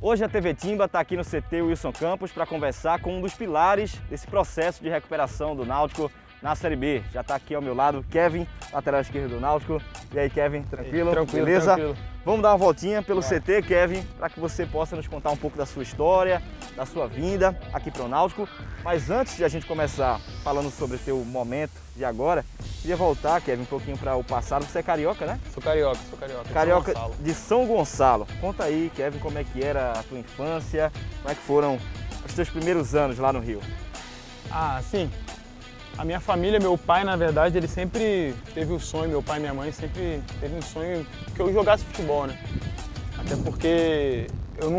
Hoje a TV Timba está aqui no CT Wilson Campos para conversar com um dos pilares desse processo de recuperação do Náutico na Série B. Já está aqui ao meu lado Kevin, lateral esquerdo do Náutico. E aí, Kevin, tranquilo? Tranquilo, beleza? tranquilo. Vamos dar uma voltinha pelo CT, Kevin, para que você possa nos contar um pouco da sua história, da sua vinda aqui para o Náutico. Mas antes de a gente começar falando sobre o teu momento de agora, queria voltar, Kevin, um pouquinho para o passado. Você é carioca, né? Sou carioca. Carioca de São Gonçalo. Conta aí, Kevin, como é que era a tua infância, como é que foram os teus primeiros anos lá no Rio? Ah, sim. A minha família, meu pai, na verdade, ele sempre teve o sonho, meu pai e minha mãe sempre teve um sonho que eu jogasse futebol, né? Até porque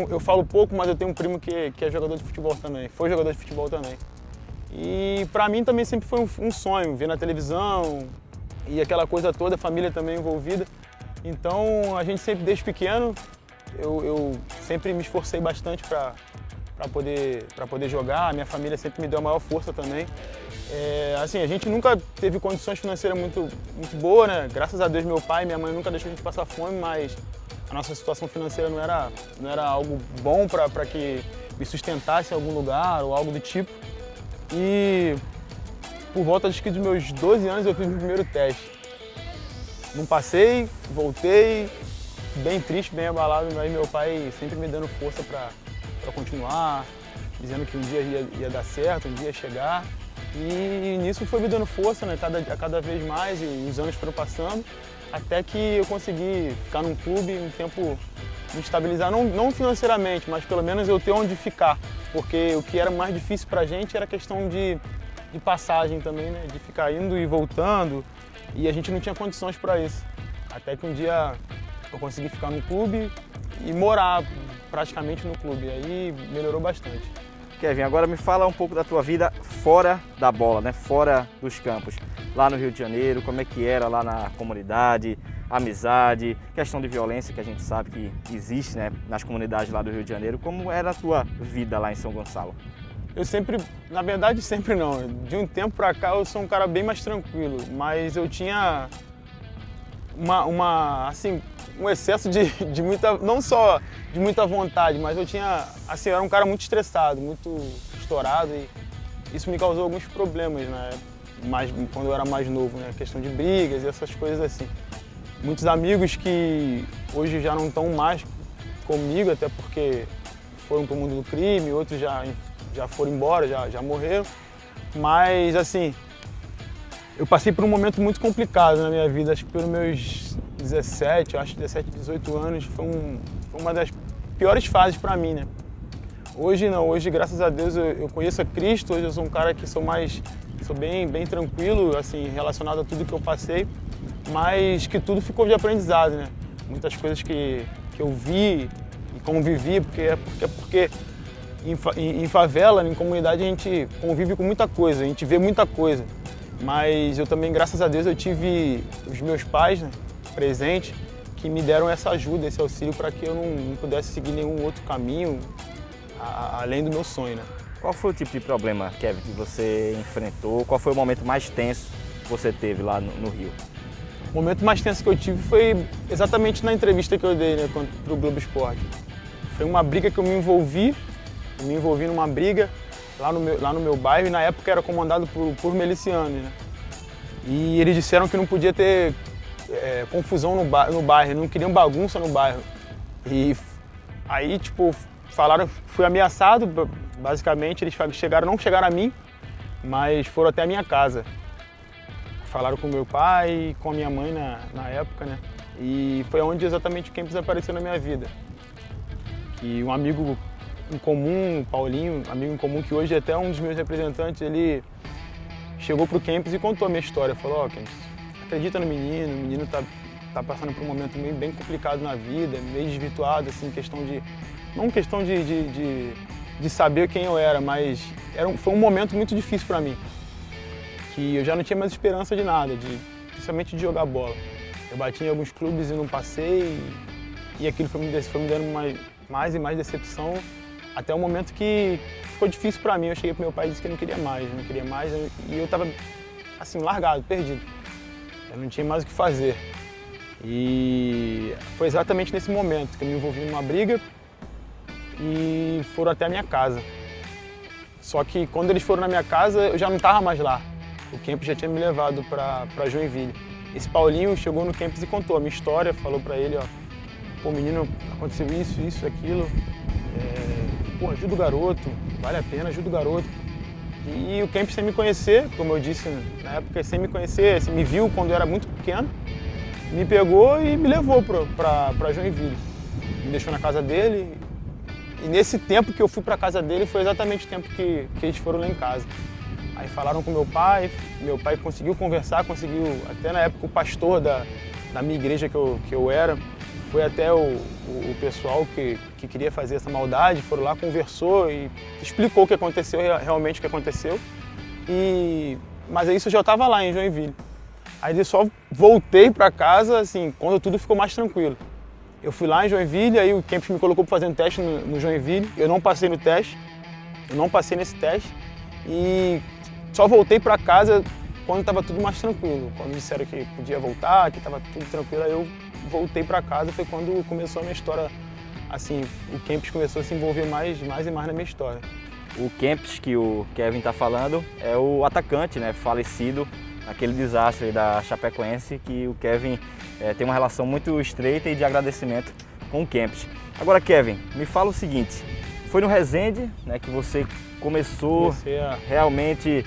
eu falo pouco, mas eu tenho um primo que é jogador de futebol também, foi jogador de futebol também. E pra mim também sempre foi um sonho, ver na televisão e aquela coisa toda, a família também envolvida. Então a gente sempre, desde pequeno, eu sempre me esforcei bastante para poder jogar, a minha família sempre me deu a maior força também. Assim, a gente nunca teve condições financeiras muito boas, né? Graças a Deus meu pai e minha mãe nunca deixou a gente passar fome, mas a nossa situação financeira não era algo bom para que me sustentasse em algum lugar ou algo do tipo. E por volta dos meus 12 anos eu fiz meu primeiro teste. Não passei, voltei, bem triste, bem abalado, mas meu pai sempre me dando força para continuar, dizendo que um dia ia dar certo, um dia ia chegar. E nisso foi me dando força, né, cada vez mais, e os anos foram passando, até que eu consegui ficar num clube um tempo, me estabilizar, não financeiramente, mas pelo menos eu ter onde ficar, porque o que era mais difícil pra gente era questão de passagem também, né, de ficar indo e voltando, e a gente não tinha condições para isso. Até que um dia eu consegui ficar no clube e morar praticamente no clube, aí melhorou bastante. Kevin, agora me fala um pouco da tua vida fora da bola, né? Fora dos campos. Lá no Rio de Janeiro, como é que era lá na comunidade, amizade, questão de violência que a gente sabe que existe, né, nas comunidades lá do Rio de Janeiro. Como era a tua vida lá em São Gonçalo? Eu sempre, na verdade sempre não, de um tempo pra cá eu sou um cara bem mais tranquilo, mas eu tinha assim, um excesso de muita, não só de muita vontade, mas eu tinha, assim, eu era um cara muito estressado, muito estourado e isso me causou alguns problemas, né, quando eu era mais novo, né, questão de brigas e essas coisas assim. Muitos amigos que hoje já não estão mais comigo, até porque foram pro mundo do crime, outros já foram embora, já morreram, mas assim, eu passei por um momento muito complicado na minha vida, acho que pelos meus 17, 18 anos, foi uma das piores fases para mim, né? Hoje não, hoje graças a Deus eu conheço a Cristo, hoje eu sou um cara que sou bem tranquilo, assim, relacionado a tudo que eu passei, mas que tudo ficou de aprendizado, né? Muitas coisas que eu vi e convivi, porque em favela, em comunidade, a gente convive com muita coisa, a gente vê muita coisa. Mas eu também, graças a Deus, eu tive os meus pais, né, presentes, que me deram essa ajuda, esse auxílio para que eu não pudesse seguir nenhum outro caminho além do meu sonho, né? Qual foi o tipo de problema, Kevin, que você enfrentou? Qual foi o momento mais tenso que você teve lá no Rio? O momento mais tenso que eu tive foi exatamente na entrevista que eu dei, né, para o Globo Esporte. Foi uma briga que eu me envolvi numa briga lá no meu bairro, e na época era comandado por milicianos, né? E eles disseram que não podia ter confusão no bairro, não queriam bagunça no bairro. E aí, tipo, fui ameaçado, basicamente, eles não chegaram a mim, mas foram até a minha casa. Falaram com meu pai e com a minha mãe na época, né? E foi onde exatamente o Kempis apareceu na minha vida. E um amigo em comum, o Paulinho, amigo em comum, que hoje é até um dos meus representantes, ele chegou pro Kempis e contou a minha história. Falou, ó, Kempis, acredita no menino, o menino tá passando por um momento meio bem complicado na vida, meio desvirtuado, assim, não questão de saber quem eu era, mas foi um momento muito difícil para mim, que eu já não tinha mais esperança de nada, principalmente de jogar bola. Eu bati em alguns clubes e não passei, e aquilo foi me dando mais e mais decepção, até o momento que ficou difícil para mim. Eu cheguei pro meu pai e disse que não queria mais, e eu tava assim, largado, perdido. Eu não tinha mais o que fazer. E foi exatamente nesse momento que eu me envolvi numa briga. e foram até a minha casa. Só que quando eles foram na minha casa, eu já não estava mais lá. O Kempis já tinha me levado para Joinville. Esse Paulinho chegou no Kempis e contou a minha história, falou para ele, ó, pô, menino, aconteceu isso, aquilo, pô, ajuda o garoto, vale a pena, ajuda o garoto. E o Kempis, sem me conhecer, como eu disse na época, sem me conhecer, assim, me viu quando eu era muito pequeno, me pegou e me levou para Joinville. Me deixou na casa dele. E nesse tempo que eu fui para casa dele foi exatamente o tempo que eles foram lá em casa. Aí falaram com meu pai conseguiu conversar, até na época o pastor da minha igreja que eu era, foi até o pessoal que queria fazer essa maldade, foram lá, conversou e explicou o que aconteceu, realmente o que aconteceu. Mas isso eu já estava lá em Joinville. Aí eu só voltei para casa, assim, quando tudo ficou mais tranquilo. Eu fui lá em Joinville, aí o Kempis me colocou para fazer um teste no Joinville. Eu não passei no teste, eu não passei nesse teste. E só voltei para casa quando estava tudo mais tranquilo. Quando disseram que podia voltar, que estava tudo tranquilo, aí eu voltei para casa. Foi quando começou a minha história, assim, o Kempis começou a se envolver mais e mais na minha história. O Kempis que o Kevin está falando é o atacante, né, falecido naquele desastre da Chapecoense, que o Kevin tem uma relação muito estreita e de agradecimento com o Kempis. Agora, Kevin, me fala o seguinte, foi no Resende, né, que você comecei a realmente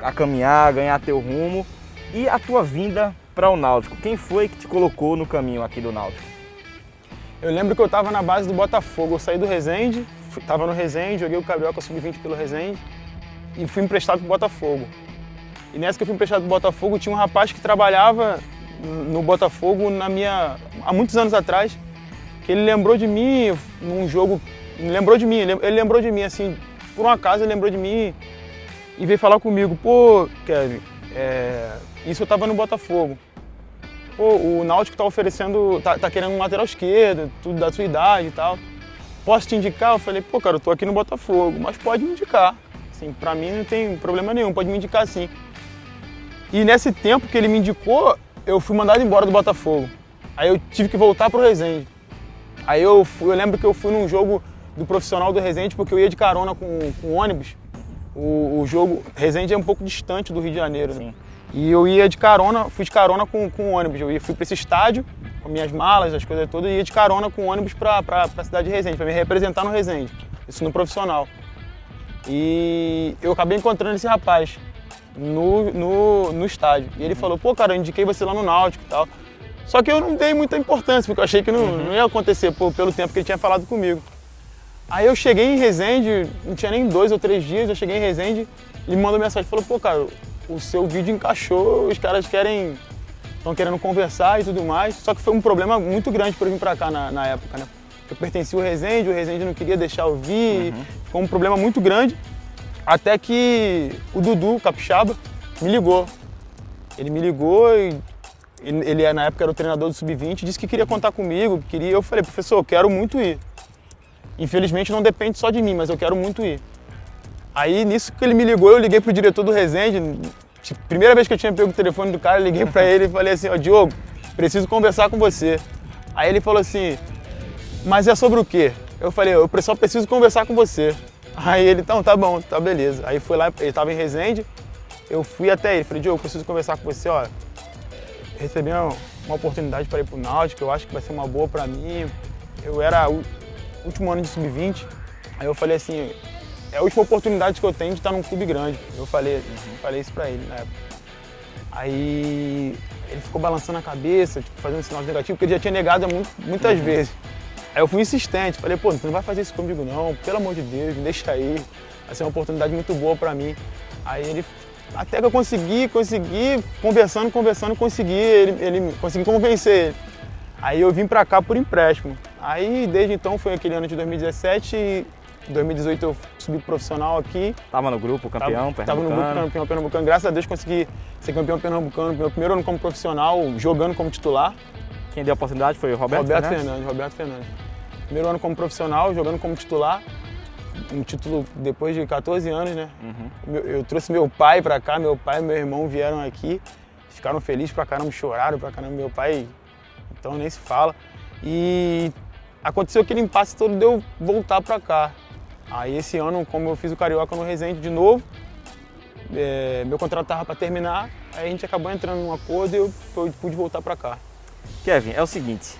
a caminhar, ganhar teu rumo, e a tua vinda para o Náutico. Quem foi que te colocou no caminho aqui do Náutico? Eu lembro que eu estava na base do Botafogo, eu saí do Resende, estava no Resende, joguei o Carioca Sub-20 pelo Resende e fui emprestado para o Botafogo. E nessa que eu fui emprestado para o Botafogo, tinha um rapaz que trabalhava no Botafogo há muitos anos atrás, que ele lembrou de mim num jogo, ele lembrou de mim assim, por um acaso ele lembrou de mim e veio falar comigo, pô, Kevin, isso eu estava no Botafogo. Pô, o Náutico tá oferecendo, tá querendo um lateral esquerdo, tudo da sua idade e tal. Posso te indicar? Eu falei, pô, cara, eu tô aqui no Botafogo, mas pode me indicar. Assim, pra mim não tem problema nenhum, pode me indicar sim. E nesse tempo que ele me indicou, eu fui mandado embora do Botafogo. Aí eu tive que voltar pro Resende. Aí eu lembro que eu fui num jogo do profissional do Resende, porque eu ia de carona com ônibus. O jogo, Resende é um pouco distante do Rio de Janeiro, né? E eu ia de carona, fui de carona com o ônibus. Fui para esse estádio, com minhas malas, as coisas todas, e ia de carona com o ônibus para a cidade de Resende, para me representar no Resende. Isso no profissional. E eu acabei encontrando esse rapaz no estádio. E ele falou, pô, cara, eu indiquei você lá no Náutico e tal. Só que eu não dei muita importância, porque eu achei que não ia acontecer pelo tempo que ele tinha falado comigo. Aí eu cheguei em Resende, não tinha nem 2 ou 3 dias, eu cheguei em Resende, ele me mandou mensagem, falou, pô, cara, o seu vídeo encaixou, os caras estão querendo conversar e tudo mais. Só que foi um problema muito grande para eu vir para cá na época, né? Eu pertencia ao Resende, o Resende não queria deixar eu vir, ficou um problema muito grande. Até que o Dudu, capixaba, me ligou. Ele me ligou e ele na época era o treinador do Sub-20, disse que queria contar comigo, queria. Eu falei, professor, eu quero muito ir. Infelizmente não depende só de mim, mas eu quero muito ir. Aí, nisso que ele me ligou, eu liguei pro diretor do Resende. Primeira vez que eu tinha pego o telefone do cara, eu liguei pra ele e falei assim, ó, Diogo, preciso conversar com você. Aí ele falou assim, mas é sobre o quê? Eu falei, eu só preciso conversar com você. Aí ele, então, tá bom, tá beleza. Aí fui lá, ele tava em Resende, eu fui até ele, falei, Diogo, preciso conversar com você, ó. Recebi uma oportunidade para ir pro Náutico, eu acho que vai ser uma boa pra mim. Eu era o último ano de Sub-20, aí eu falei assim, é a última oportunidade que eu tenho de estar num clube grande. Eu falei isso pra ele na época. Aí ele ficou balançando a cabeça, tipo, fazendo sinal negativo, porque ele já tinha negado muitas vezes. Aí eu fui insistente, falei, pô, tu não vai fazer isso comigo não, pelo amor de Deus, me deixa aí. Vai ser uma oportunidade muito boa pra mim. Aí ele, até que eu consegui, conversando, consegui convencer ele. Aí eu vim pra cá por empréstimo. Aí desde então foi aquele ano de 2017 e em 2018 eu subi profissional aqui. Tava no grupo campeão pernambucano? Tava no grupo campeão pernambucano. Graças a Deus consegui ser campeão pernambucano. Meu primeiro ano como profissional, jogando como titular. Quem deu a oportunidade foi o Roberto Fernandes. Primeiro ano como profissional, jogando como titular. Um título depois de 14 anos, né? Eu trouxe meu pai pra cá, meu pai e meu irmão vieram aqui. Ficaram felizes pra caramba, choraram pra caramba. Meu pai, então nem se fala. E aconteceu aquele impasse todo de eu voltar para cá. Aí esse ano, como eu fiz o Carioca no Resende de novo, meu contrato estava para terminar, aí a gente acabou entrando num acordo e eu pude voltar para cá. Kevin, é o seguinte,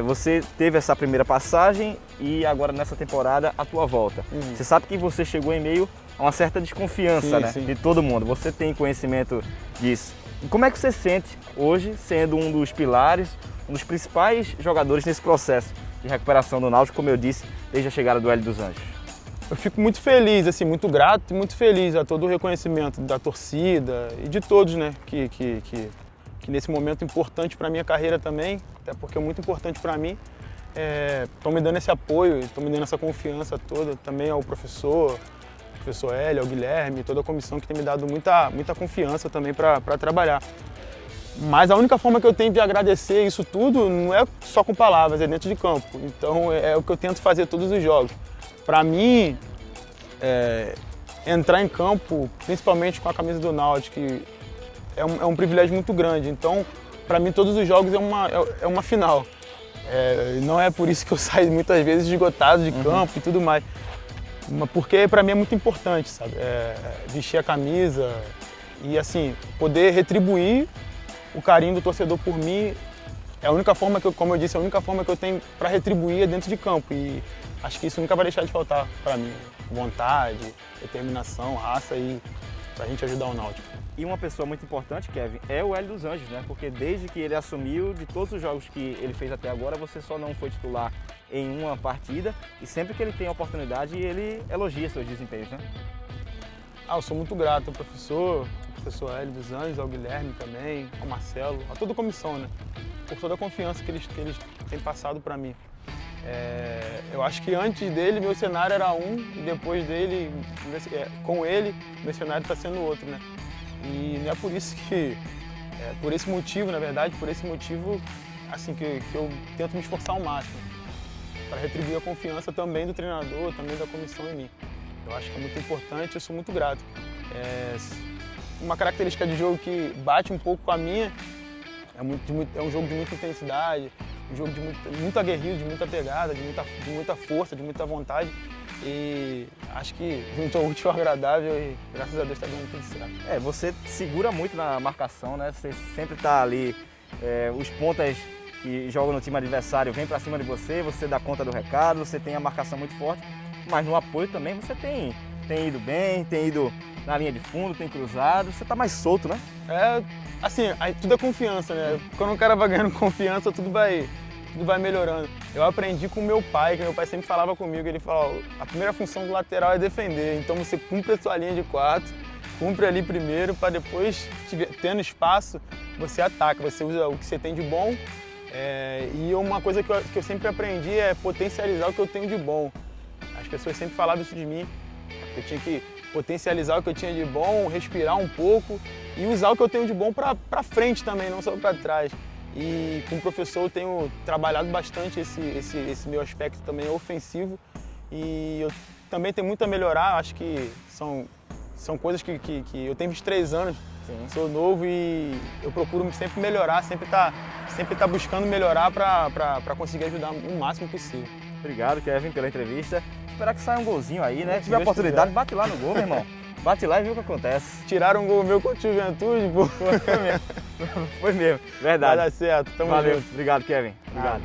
você teve essa primeira passagem e agora nessa temporada a tua volta. Você sabe que você chegou em meio a uma certa desconfiança, né, de todo mundo, você tem conhecimento disso. E como é que você sente hoje, sendo um dos pilares, um dos principais jogadores nesse processo de recuperação do Náutico, como eu disse, desde a chegada do Hélio dos Anjos? Eu fico muito feliz, assim, muito grato e muito feliz a todo o reconhecimento da torcida e de todos, né, que nesse momento importante para a minha carreira também, até porque é muito importante para mim, estão me dando esse apoio, estão me dando essa confiança toda, também ao professor Hélio, ao Guilherme, toda a comissão que tem me dado muita confiança também para trabalhar. Mas a única forma que eu tenho de agradecer isso tudo não é só com palavras, é dentro de campo. Então é o que eu tento fazer todos os jogos. Para mim, entrar em campo, principalmente com a camisa do Náutico, é um privilégio muito grande. Então, para mim, todos os jogos é uma final. Não é por isso que eu saio muitas vezes esgotado de campo e tudo mais. Porque para mim é muito importante, sabe? Vestir a camisa e, assim, poder retribuir o carinho do torcedor por mim. É a única forma como eu disse, é a única forma que eu tenho para retribuir dentro de campo. E acho que isso nunca vai deixar de faltar para mim. Vontade, determinação, raça e para a gente ajudar o Náutico. E uma pessoa muito importante, Kevin, é o Hélio dos Anjos, né? Porque desde que ele assumiu, de todos os jogos que ele fez até agora, você só não foi titular em uma partida e sempre que ele tem a oportunidade, ele elogia seus desempenhos, né? Eu sou muito grato ao professor Hélio dos Anjos, ao Guilherme também, ao Marcelo, a toda a comissão, né? Por toda a confiança que eles têm passado para mim. Eu acho que antes dele, meu cenário era um, e depois dele, com ele, meu cenário está sendo outro, né? E não é por isso que, por esse motivo, na verdade, por esse motivo, assim, que eu tento me esforçar ao máximo para retribuir a confiança também do treinador, também da comissão em mim. Eu acho que é muito importante, eu sou muito grato. Uma característica de jogo que bate um pouco com a minha, é um jogo de muita intensidade, um jogo de muito aguerrido, de muita pegada, de muita força, de muita vontade. E acho que juntou o útil ao agradável e graças a Deus está dando tudo certo. Você segura muito na marcação, né? Você sempre está ali, os pontas que jogam no time adversário vêm para cima de você, você dá conta do recado, você tem a marcação muito forte, mas no apoio também você tem ido bem, tem ido na linha de fundo, tem cruzado, você está mais solto, né? Assim, aí tudo é confiança, né? Quando o cara vai ganhando confiança, tudo vai melhorando. Eu aprendi com meu pai, que meu pai sempre falava comigo, ele falava, a primeira função do lateral é defender, então você cumpre a sua linha de 4, cumpre ali primeiro, para depois, tendo espaço, você ataca, você usa o que você tem de bom. E uma coisa que eu sempre aprendi é potencializar o que eu tenho de bom. As pessoas sempre falavam isso de mim, eu tinha que potencializar o que eu tinha de bom, respirar um pouco e usar o que eu tenho de bom para frente também, não só para trás. E com o professor eu tenho trabalhado bastante esse meu aspecto também ofensivo e eu também tenho muito a melhorar, acho que são coisas que eu tenho 23 anos, sou novo e eu procuro sempre melhorar, sempre tá buscando melhorar para conseguir ajudar o máximo possível. Obrigado, Kevin, pela entrevista. Esperar que saia um golzinho aí, né? Se tiver oportunidade, bate lá no gol, meu irmão. Bate lá e vê o que acontece. Tiraram um gol meu contra o Juventude, pô. Foi mesmo, verdade. Vai dar certo, tamo Valeu, junto. obrigado, Kevin. Obrigado.